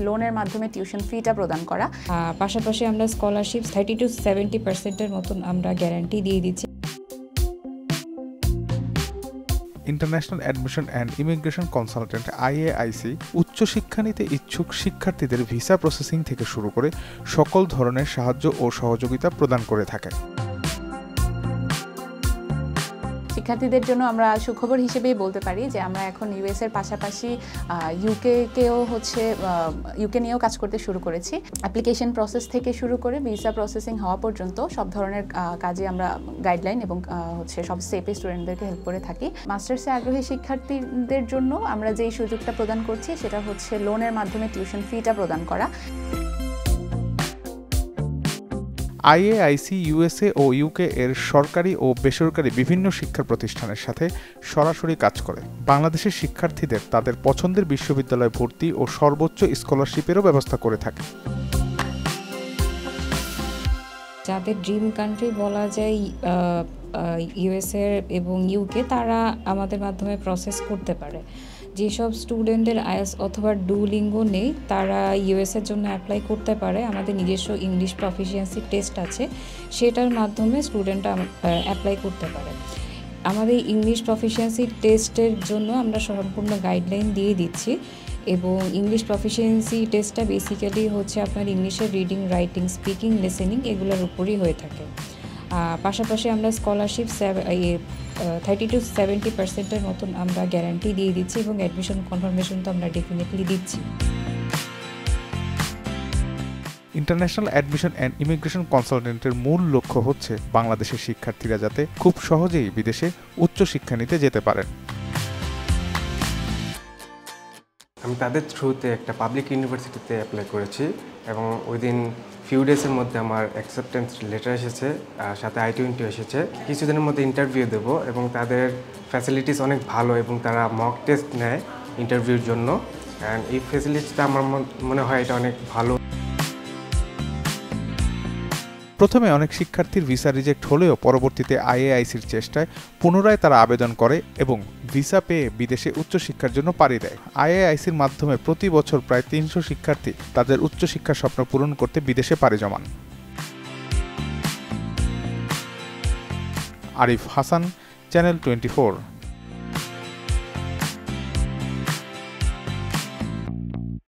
লোনের মাধ্যমে টিউশন ফিটা প্রদান করা। পাশাপাশি আমরা স্কলারশিপ 30 to 70% মতন আমরা গ্যারান্টি দিয়ে দিচ্ছি। International admission and immigration consultant IAIC উচ্চশিক্ষা নিতে ইচ্ছুক শিক্ষার্থীদের ভিসা প্রসেসিং থেকে শুরু করে সকল ধরনের সাহায্য ও সহযোগিতা প্রদান করে থাকে। শিক্ষার্থীদের জন্য আমরা সুখবর হিসেবেই বলতে পারি যে আমরা এখন US এর পাশাপাশি ইউকে নিয়েও কাজ করতে শুরু করেছি। অ্যাপ্লিকেশন প্রসেস থেকে শুরু করে ভিসা প্রসেসিং হওয়া পর্যন্ত সব ধরনের কাজে আমরা গাইডলাইন এবং সব স্টেপে স্টুডেন্টদেরকে হেল্প করে থাকি। মাস্টার্সে আগ্রহী শিক্ষার্থীদের জন্য আমরা যেই সুযোগটা প্রদান করছি সেটা হচ্ছে লোনের মাধ্যমে টিউশন ফিটা প্রদান করা। IAIC USA ও UK এর সরকারি ও বেসরকারি বিভিন্ন শিক্ষা প্রতিষ্ঠানের সাথে সরাসরি কাজ করে বাংলাদেশের শিক্ষার্থীদের তাদের পছন্দের বিশ্ববিদ্যালয়ে ভর্তি ও সর্বোচ্চ স্কলারশিপেরও ব্যবস্থা করে থাকে। যাদের ড্রিম কান্ট্রি বলা যায় USA এবং UK, তারা আমাদের মাধ্যমে প্রসেস করতে পারে। যেসব স্টুডেন্টদের IELTS অথবা ডুওলিঙ্গো নেই তারা US এর জন্য অ্যাপ্লাই করতে পারে। আমাদের নিজস্ব ইংলিশ প্রফিসিয়েন্সি টেস্ট আছে, সেটার মাধ্যমে স্টুডেন্টরা অ্যাপ্লাই করতে পারে। আমাদের ইংলিশ প্রফিসিয়েন্সি টেস্টের জন্য আমরা সম্পূর্ণ গাইডলাইন দিয়ে দিচ্ছি এবং ইংলিশ প্রফিসিয়েন্সি টেস্টটা বেসিক্যালি হচ্ছে আপনার ইংলিশের রিডিং, রাইটিং, স্পিকিং, লিসেনিং এগুলোর উপরই হয়ে থাকে। পাশাপাশি আমরা স্কলারশিপ 30 to 70% মতন আমরা গ্যারান্টি দিয়ে দিচ্ছি এবং অ্যাডমিশন কনফার্মেশন তো আমরা ডেফিনেটলি দিচ্ছি। ইন্টারন্যাশনাল অ্যাডমিশন অ্যান্ড ইমিগ্রেশন কনসালটেন্টের মূল লক্ষ্য হচ্ছে বাংলাদেশের শিক্ষার্থীরা যাতে খুব সহজেই বিদেশে উচ্চশিক্ষা নিতে যেতে পারেন। আমি তাদের থ্রুতে একটা পাবলিক ইউনিভার্সিটিতে অ্যাপ্লাই করেছি এবং উইদিন ফিউ ডেজের মধ্যে আমার অ্যাকসেপ্টেন্স লেটার এসেছে, সাথে I-20 এসেছে। কিছুদিনের মধ্যে ইন্টারভিউ দেব এবং তাদের ফ্যাসিলিটিস অনেক ভালো এবং তারা মক টেস্ট নেয় ইন্টারভিউর জন্য। অ্যান্ড এই ফ্যাসিলিটিসটা আমার মনে হয় এটা অনেক ভালো। প্রথমে অনেক শিক্ষার্থীর ভিসা রিজেক্ট হলেও পরবর্তীতে IAICর চেষ্টায় পুনরায় তারা আবেদন করে এবং ভিসা পেয়ে বিদেশে উচ্চশিক্ষার জন্য পাড়ি দেয়। IAICর মাধ্যমে প্রতি বছর প্রায় 300 শিক্ষার্থী তাদের উচ্চশিক্ষার স্বপ্ন পূরণ করতে বিদেশে পাড়ি জমান। আরিফ হাসান, চ্যানেল 24।